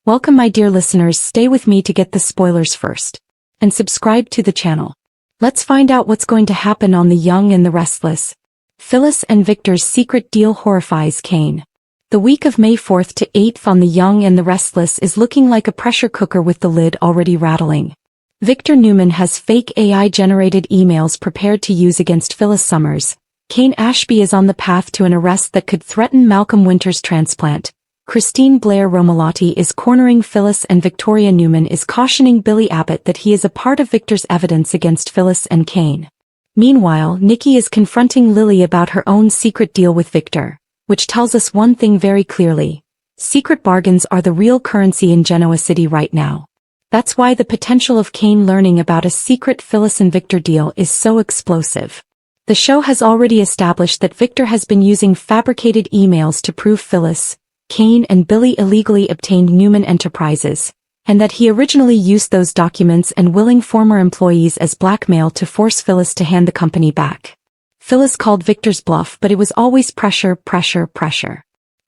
Welcome my dear listeners, stay with me to get the spoilers first. And subscribe to the channel. Let's find out what's going to happen on The Young and the Restless. Phyllis and Victor's secret deal horrifies Kane. The week of May 4th to 8th on The Young and the Restless is looking like a pressure cooker with the lid already rattling. Victor Newman has fake AI-generated emails prepared to use against Phyllis Summers. Kane Ashby is on the path to an arrest that could threaten Malcolm Winter's transplant. Christine Blair Romalotti is cornering Phyllis and Victoria Newman is cautioning Billy Abbott that he is a part of Victor's evidence against Phyllis and Kane. Meanwhile, Nikki is confronting Lily about her own secret deal with Victor, which tells us one thing very clearly. Secret bargains are the real currency in Genoa City right now. That's why the potential of Kane learning about a secret Phyllis and Victor deal is so explosive. The show has already established that Victor has been using fabricated emails to prove Phyllis, Kane and Billy illegally obtained Newman Enterprises, and that he originally used those documents and willing former employees as blackmail to force Phyllis to hand the company back. Phyllis called Victor's bluff, but it was always pressure.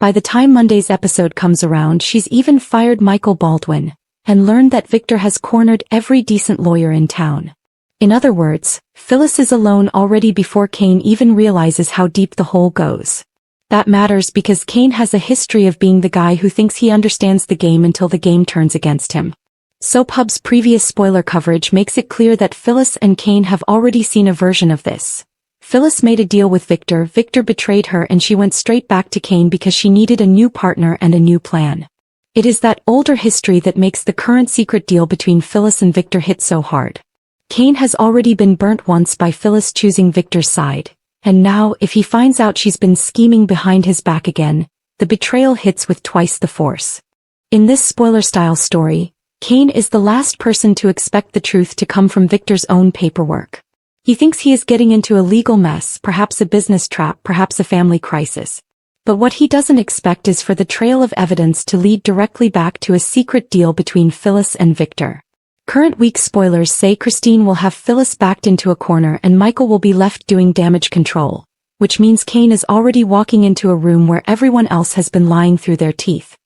By the time Monday's episode comes around, she's even fired Michael Baldwin, and learned that Victor has cornered every decent lawyer in town. In other words, Phyllis is alone already before Kane even realizes how deep the hole goes. That matters because Kane has a history of being the guy who thinks he understands the game until the game turns against him. SoapHub's previous spoiler coverage makes it clear that Phyllis and Kane have already seen a version of this. Phyllis made a deal with Victor, Victor betrayed her, and she went straight back to Kane because she needed a new partner and a new plan. It is that older history that makes the current secret deal between Phyllis and Victor hit so hard. Kane has already been burnt once by Phyllis choosing Victor's side, and now if he finds out she's been scheming behind his back again, the betrayal hits with twice the force. In this spoiler-style story, Kane is the last person to expect the truth to come from Victor's own paperwork. He thinks he is getting into a legal mess, perhaps a business trap, perhaps a family crisis. But what he doesn't expect is for the trail of evidence to lead directly back to a secret deal between Phyllis and Victor. Current week spoilers say Christine will have Phyllis backed into a corner and Michael will be left doing damage control, which means Kane is already walking into a room where everyone else has been lying through their teeth.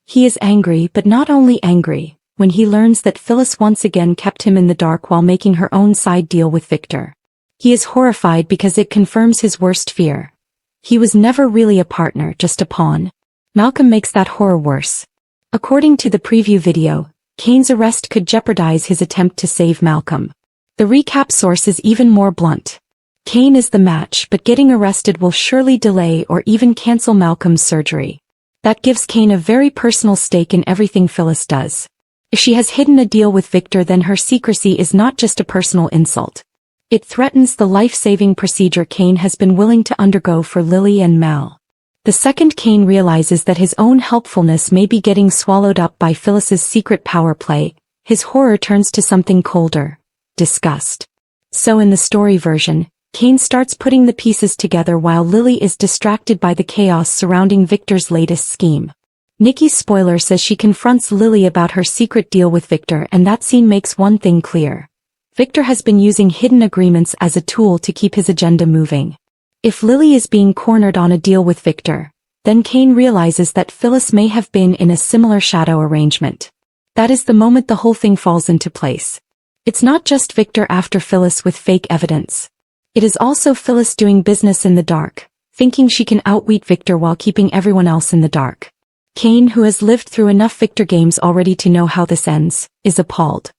He is angry, but not only angry, when he learns that Phyllis once again kept him in the dark while making her own side deal with Victor. He is horrified because it confirms his worst fear. He was never really a partner, just a pawn. Malcolm makes that horror worse. According to the preview video, Kane's arrest could jeopardize his attempt to save Malcolm. The recap source is even more blunt. Kane is the match, but getting arrested will surely delay or even cancel Malcolm's surgery. That gives Kane a very personal stake in everything Phyllis does. If she has hidden a deal with Victor, then her secrecy is not just a personal insult. It threatens the life-saving procedure Kane has been willing to undergo for Lily and Mal. The second Kane realizes that his own helpfulness may be getting swallowed up by Phyllis's secret power play, his horror turns to something colder: disgust. So in the story version, Kane starts putting the pieces together while Lily is distracted by the chaos surrounding Victor's latest scheme. Nikki's spoiler says she confronts Lily about her secret deal with Victor, and that scene makes one thing clear. Victor has been using hidden agreements as a tool to keep his agenda moving. If Lily is being cornered on a deal with Victor, then Kane realizes that Phyllis may have been in a similar shadow arrangement. That is the moment the whole thing falls into place. It's not just Victor after Phyllis with fake evidence. It is also Phyllis doing business in the dark, thinking she can outwit Victor while keeping everyone else in the dark. Kane, who has lived through enough Victor games already to know how this ends, is appalled.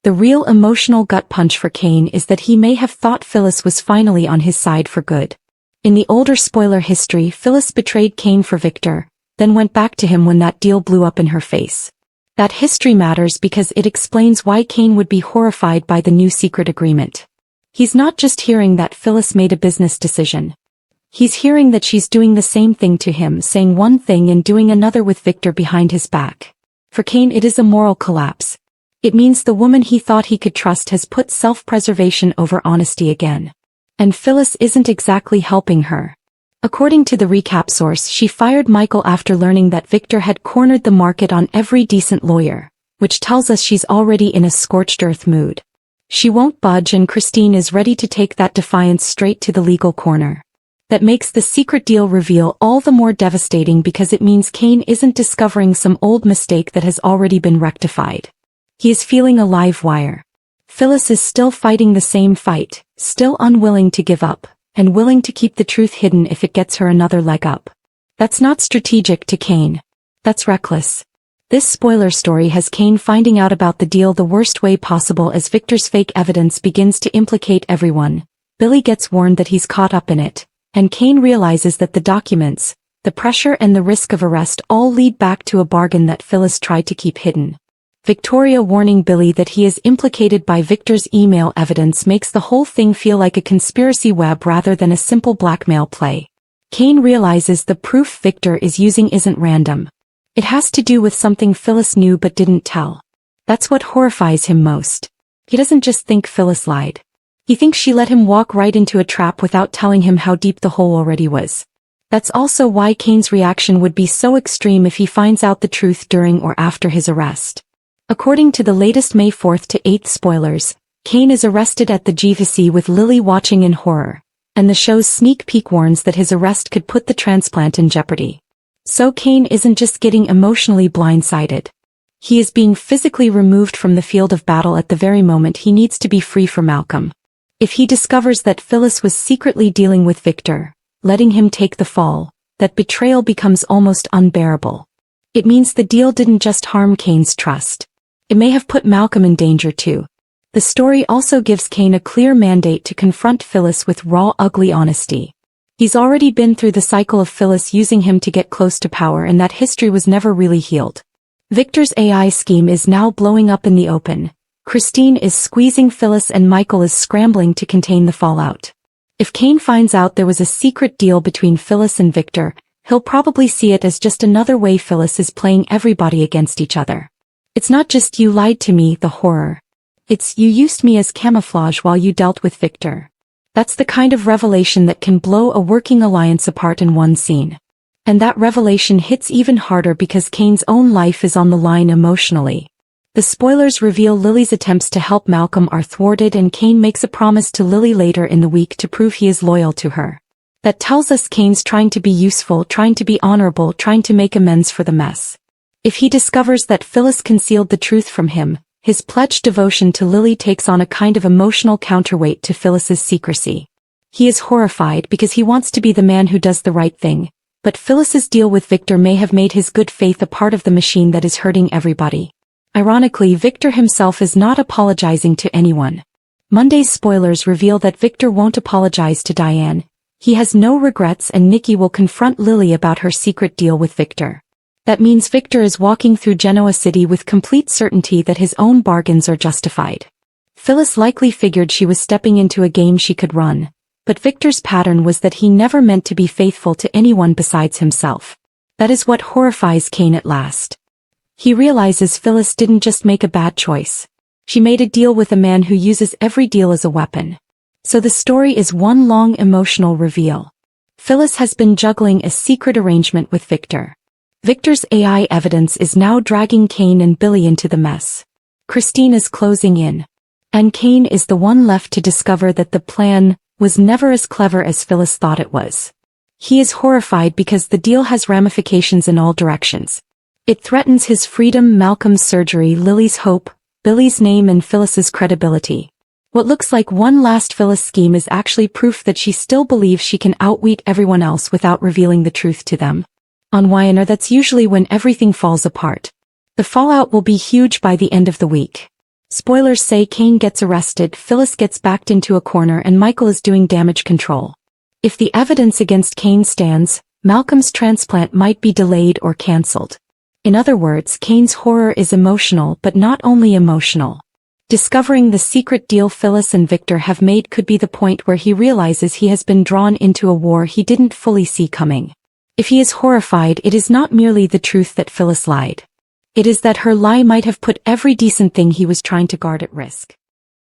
The real emotional gut punch for Kane is that he may have thought Phyllis was finally on his side for good. In the older spoiler history, Phyllis betrayed Kane for Victor, then went back to him when that deal blew up in her face. That history matters because it explains why Kane would be horrified by the new secret agreement. He's not just hearing that Phyllis made a business decision. He's hearing that she's doing the same thing to him, saying one thing and doing another with Victor behind his back. For Kane, it is a moral collapse. It means the woman he thought he could trust has put self-preservation over honesty again. And Phyllis isn't exactly helping her. According to the recap source, she fired Michael after learning that Victor had cornered the market on every decent lawyer, which tells us she's already in a scorched earth mood. She won't budge, and Christine is ready to take that defiance straight to the legal corner. That makes the secret deal reveal all the more devastating because it means Kane isn't discovering some old mistake that has already been rectified. He is feeling a live wire. Phyllis is still fighting the same fight, still unwilling to give up, and willing to keep the truth hidden if it gets her another leg up. That's not strategic to Kane. That's reckless. This spoiler story has Kane finding out about the deal the worst way possible as Victor's fake evidence begins to implicate everyone. Billy gets warned that he's caught up in it, and Kane realizes that the documents, the pressure and the risk of arrest all lead back to a bargain that Phyllis tried to keep hidden. Victoria warning Billy that he is implicated by Victor's email evidence makes the whole thing feel like a conspiracy web rather than a simple blackmail play. Kane realizes the proof Victor is using isn't random. It has to do with something Phyllis knew but didn't tell. That's what horrifies him most. He doesn't just think Phyllis lied. He thinks she let him walk right into a trap without telling him how deep the hole already was. That's also why Kane's reaction would be so extreme if he finds out the truth during or after his arrest. According to the latest May 4th to 8th spoilers, Kane is arrested at the GVC with Lily watching in horror, and the show's sneak peek warns that his arrest could put the transplant in jeopardy. So Kane isn't just getting emotionally blindsided. He is being physically removed from the field of battle at the very moment he needs to be free for Malcolm. If he discovers that Phyllis was secretly dealing with Victor, letting him take the fall, that betrayal becomes almost unbearable. It means the deal didn't just harm Kane's trust. It may have put Malcolm in danger too. The story also gives Kane a clear mandate to confront Phyllis with raw, ugly honesty. He's already been through the cycle of Phyllis using him to get close to power, and that history was never really healed. Victor's AI scheme is now blowing up in the open. Christine is squeezing Phyllis and Michael is scrambling to contain the fallout. If Kane finds out there was a secret deal between Phyllis and Victor, he'll probably see it as just another way Phyllis is playing everybody against each other. It's not just "you lied to me," the horror. It's "you used me as camouflage while you dealt with Victor." That's the kind of revelation that can blow a working alliance apart in one scene. And that revelation hits even harder because Kane's own life is on the line emotionally. The spoilers reveal Lily's attempts to help Malcolm are thwarted, and Kane makes a promise to Lily later in the week to prove he is loyal to her. That tells us Kane's trying to be useful, trying to be honorable, trying to make amends for the mess. If he discovers that Phyllis concealed the truth from him, his pledged devotion to Lily takes on a kind of emotional counterweight to Phyllis's secrecy. He is horrified because he wants to be the man who does the right thing, but Phyllis's deal with Victor may have made his good faith a part of the machine that is hurting everybody. Ironically, Victor himself is not apologizing to anyone. Monday's spoilers reveal that Victor won't apologize to Diane. He has no regrets, and Nikki will confront Lily about her secret deal with Victor. That means Victor is walking through Genoa City with complete certainty that his own bargains are justified. Phyllis likely figured she was stepping into a game she could run, but Victor's pattern was that he never meant to be faithful to anyone besides himself. That is what horrifies Kane at last. He realizes Phyllis didn't just make a bad choice. She made a deal with a man who uses every deal as a weapon. So the story is one long emotional reveal. Phyllis has been juggling a secret arrangement with Victor. Victor's AI evidence is now dragging Kane and Billy into the mess. Christine is closing in. And Kane is the one left to discover that the plan was never as clever as Phyllis thought it was. He is horrified because the deal has ramifications in all directions. It threatens his freedom, Malcolm's surgery, Lily's hope, Billy's name, and Phyllis's credibility. What looks like one last Phyllis scheme is actually proof that she still believes she can outwit everyone else without revealing the truth to them. On YNR, that's usually when everything falls apart. The fallout will be huge by the end of the week. Spoilers say Kane gets arrested, Phyllis gets backed into a corner, and Michael is doing damage control. If the evidence against Kane stands, Malcolm's transplant might be delayed or cancelled. In other words, Kane's horror is emotional, but not only emotional. Discovering the secret deal Phyllis and Victor have made could be the point where he realizes he has been drawn into a war he didn't fully see coming. If he is horrified, it is not merely the truth that Phyllis lied. It is that her lie might have put every decent thing he was trying to guard at risk.